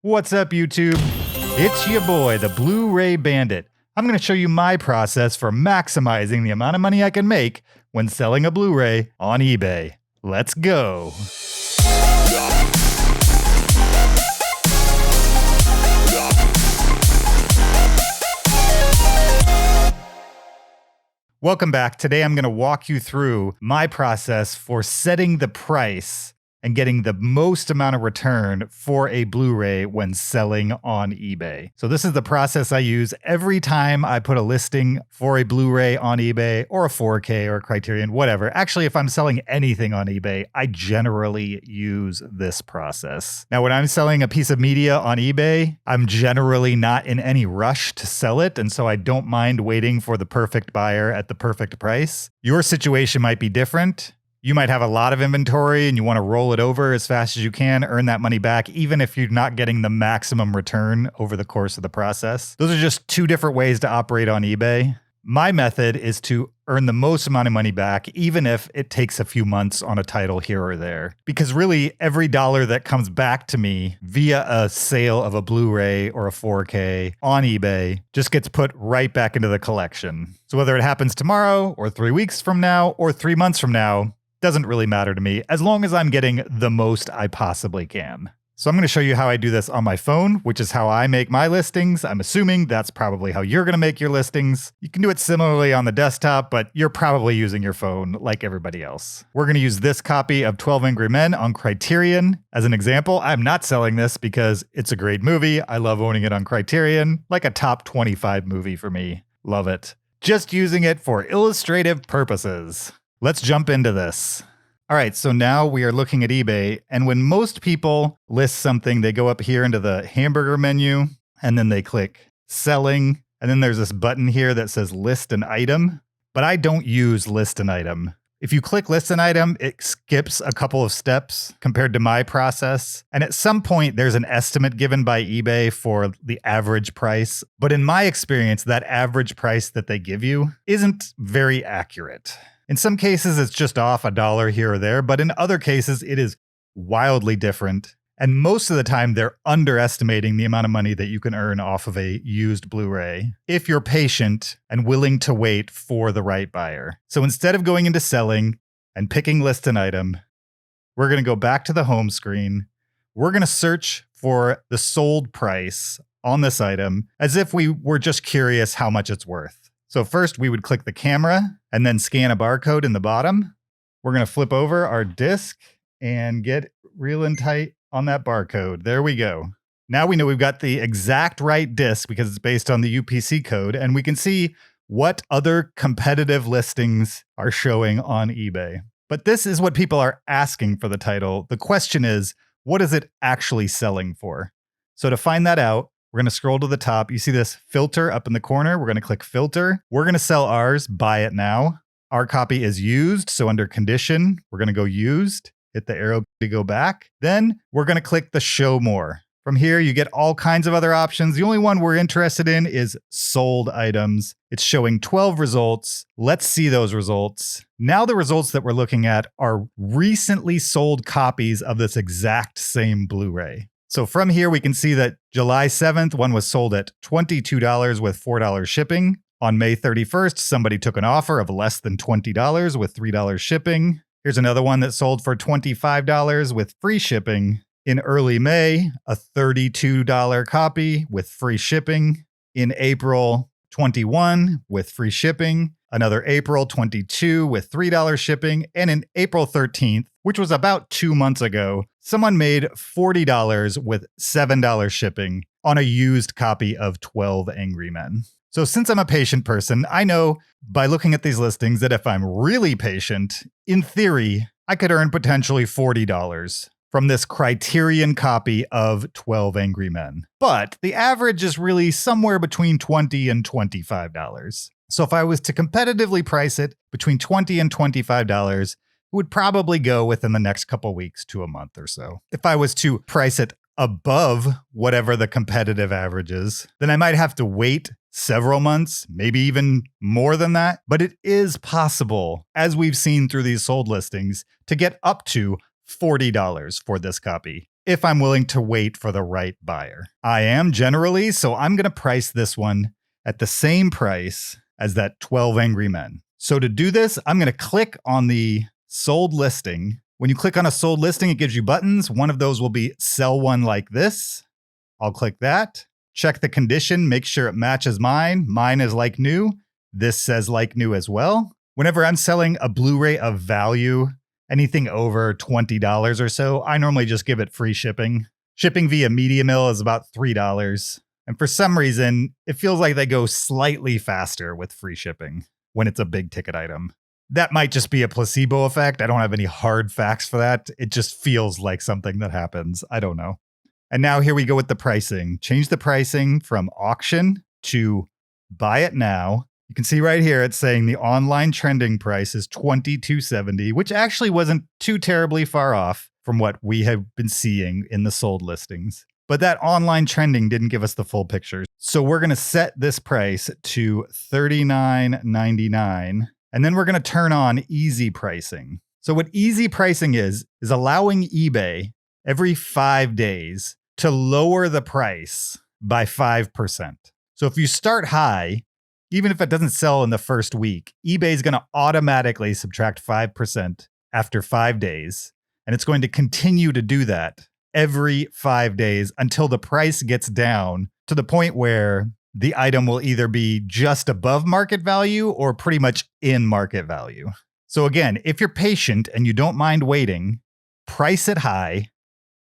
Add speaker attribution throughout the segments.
Speaker 1: What's up, YouTube? It's your boy, the Blu-ray Bandit. I'm going to show you my process for maximizing the amount of money I can make when selling a Blu-ray on eBay. Let's go. Welcome back. Today I'm going to walk you through my process for setting the price and getting the most amount of return for a Blu-ray when selling on eBay. So this is the process I use every time I put a listing for a Blu-ray on eBay or a 4K or a Criterion, whatever. Actually, if I'm selling anything on eBay, I generally use this process. Now, when I'm selling a piece of media on eBay, I'm generally not in any rush to sell it, and so I don't mind waiting for the perfect buyer at the perfect price. Your situation might be different. You might have a lot of inventory and you want to roll it over as fast as you can, earn that money back, even if you're not getting the maximum return over the course of the process. Those are just two different ways to operate on eBay. My method is to earn the most amount of money back, even if it takes a few months on a title here or there. Because really, every dollar that comes back to me via a sale of a Blu-ray or a 4K on eBay just gets put right back into the collection. So whether it happens tomorrow or 3 weeks from now or 3 months from now, doesn't really matter to me as long as I'm getting the most I possibly can. So I'm going to show you how I do this on my phone, which is how I make my listings. I'm assuming that's probably how you're going to make your listings. You can do it similarly on the desktop, but you're probably using your phone like everybody else. We're going to use this copy of 12 Angry Men on Criterion as an example. I'm not selling this because it's a great movie. I love owning it on Criterion, like a top 25 movie for me. Love it. Just using it for illustrative purposes. Let's jump into this. All right, so now we are looking at eBay, and when most people list something, they go up here into the hamburger menu, and then they click selling, and then there's this button here that says list an item, but I don't use list an item. If you click list an item, it skips a couple of steps compared to my process, and at some point there's an estimate given by eBay for the average price, but in my experience, that average price that they give you isn't very accurate. In some cases, it's just off $1 here or there, but in other cases, it is wildly different. And most of the time, they're underestimating the amount of money that you can earn off of a used Blu-ray if you're patient and willing to wait for the right buyer. So instead of going into selling and picking list an item, we're going to go back to the home screen. We're going to search for the sold price on this item as if we were just curious how much it's worth. So first we would click the camera and then scan a barcode in the bottom. We're going to flip over our disc and get real and tight on that barcode. There we go. Now we know we've got the exact right disc because it's based on the UPC code, and we can see what other competitive listings are showing on eBay. But this is what people are asking for the title. The question is, what is it actually selling for? So to find that out, we're going to scroll to the top. You see this filter up in the corner. We're going to click filter. We're going to sell ours, buy it now. Our copy is used. So under condition, we're going to go used, hit the arrow to go back. Then we're going to click the show more. From here, you get all kinds of other options. The only one we're interested in is sold items. It's showing 12 results. Let's see those results. Now the results that we're looking at are recently sold copies of this exact same Blu-ray. So from here, we can see that July 7th, one was sold at $22 with $4 shipping. On May 31st, somebody took an offer of less than $20 with $3 shipping. Here's another one that sold for $25 with free shipping. In early May, a $32 copy with free shipping. In April 21 with free shipping. Another April 22 with $3 shipping. And in April 13th, which was about 2 months ago, someone made $40 with $7 shipping on a used copy of 12 Angry Men. So since I'm a patient person, I know by looking at these listings that if I'm really patient, in theory, I could earn potentially $40 from this Criterion copy of 12 Angry Men. But the average is really somewhere between $20 and $25. So if I was to competitively price it between $20 and $25, it would probably go within the next couple weeks to a month or so. If I was to price it above whatever the competitive average is, then I might have to wait several months, maybe even more than that. But it is possible, as we've seen through these sold listings, to get up to $40 for this copy. if I'm willing to wait for the right buyer. I am generally, so I'm going to price this one at the same price as that 12 Angry Men. So to do this, I'm going to click on the sold listing. When you click on a sold listing, it gives you buttons. One of those will be sell one like this. I'll click that. Check the condition, make sure it matches mine. Mine is like new. This says like new as well. Whenever I'm selling a Blu-ray of value, anything over $20 or so, I normally just give it free shipping. Shipping via Media Mill is about $3. And for some reason, it feels like they go slightly faster with free shipping when it's a big ticket item. That might just be a placebo effect. I don't have any hard facts for that. It just feels like something that happens. I don't know. And now here we go with the pricing. Change the pricing from auction to buy it now. You can see right here, it's saying the online trending price is $22.70, which actually wasn't too terribly far off from what we have been seeing in the sold listings. But that online trending didn't give us the full picture. So we're going to set this price to $39.99, and then we're going to turn on easy pricing. So what easy pricing is allowing eBay every 5 days to lower the price by 5%. So if you start high, even if it doesn't sell in the first week, eBay is going to automatically subtract 5% after 5 days. And it's going to continue to do that every 5 days until the price gets down to the point where the item will either be just above market value or pretty much in market value. So again, if you're patient and you don't mind waiting, price it high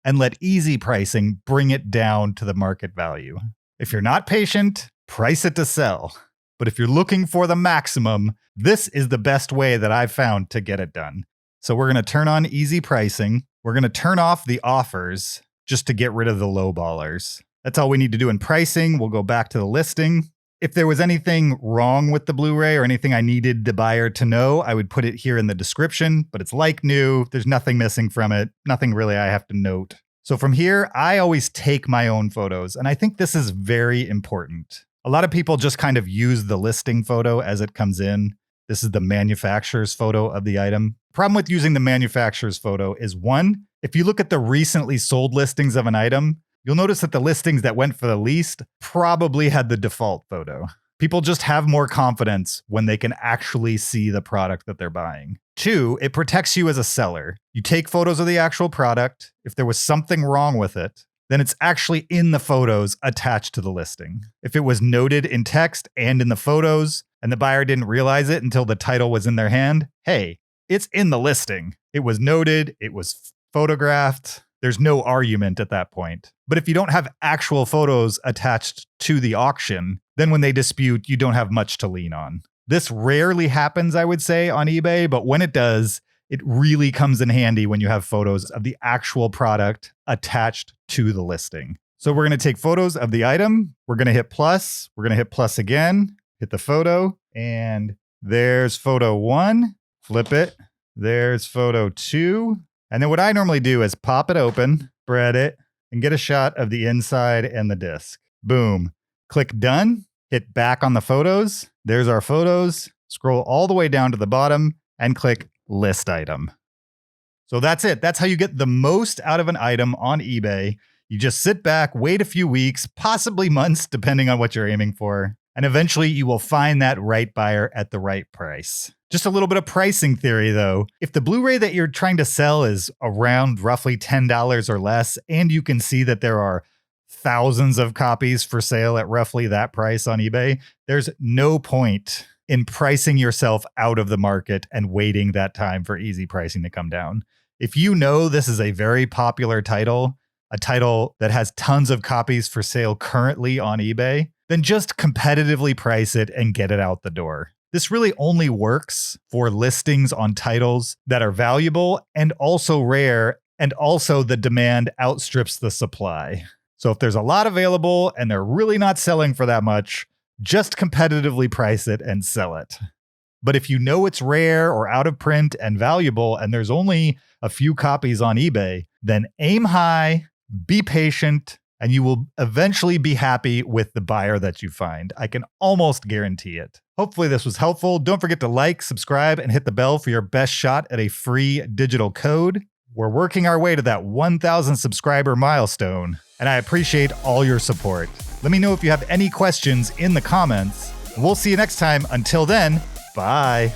Speaker 1: and let easy pricing bring it down to the market value. If you're not patient, price it to sell. But if you're looking for the maximum, this is the best way that I've found to get it done. So we're going to turn on easy pricing. We're going to turn off the offers just to get rid of the lowballers. That's all we need to do in pricing. We'll go back to the listing. If there was anything wrong with the Blu-ray or anything I needed the buyer to know, I would put it here in the description, but it's like new. There's nothing missing from it. Nothing really I have to note. So from here, I always take my own photos, and I think this is very important. A lot of people just kind of use the listing photo as it comes in. This is the manufacturer's photo of the item. Problem with using the manufacturer's photo is, one, if you look at the recently sold listings of an item, you'll notice that the listings that went for the least probably had the default photo. People just have more confidence when they can actually see the product that they're buying. Two, it protects you as a seller. You take photos of the actual product. If there was something wrong with it, then it's actually in the photos attached to the listing. If it was noted in text and in the photos, and the buyer didn't realize it until the title was in their hand, hey, it's in the listing. It was noted, it was photographed. There's no argument at that point. But if you don't have actual photos attached to the auction, then when they dispute, you don't have much to lean on. This rarely happens, I would say, on eBay, but when it does, it really comes in handy when you have photos of the actual product attached to the listing. So we're going to take photos of the item. We're going to hit plus. We're going to hit plus again, hit the photo, and there's photo 1. Flip it. There's photo 2. And then what I normally do is pop it open, spread it, and get a shot of the inside and the disc. Boom. Click done. Hit back on the photos. There's our photos. Scroll all the way down to the bottom and click list item. So that's it. That's how you get the most out of an item on eBay. You just sit back, wait a few weeks, possibly months, depending on what you're aiming for. And eventually you will find that right buyer at the right price. Just a little bit of pricing theory though. If the Blu-ray that you're trying to sell is around roughly $10 or less, and you can see that there are thousands of copies for sale at roughly that price on eBay, there's no point in pricing yourself out of the market and waiting that time for easy pricing to come down. If you know this is a very popular title, a title that has tons of copies for sale currently on eBay, then just competitively price it and get it out the door. This really only works for listings on titles that are valuable and also rare, and also the demand outstrips the supply. So if there's a lot available and they're really not selling for that much, just competitively price it and sell it. But if you know it's rare or out of print and valuable and there's only a few copies on eBay, then aim high, be patient, and you will eventually be happy with the buyer that you find. I can almost guarantee it. Hopefully this was helpful. Don't forget to like, subscribe, and hit the bell for your best shot at a free digital code. We're working our way to that 1,000 subscriber milestone, and I appreciate all your support. Let me know if you have any questions in the comments. We'll see you next time. Until then, bye.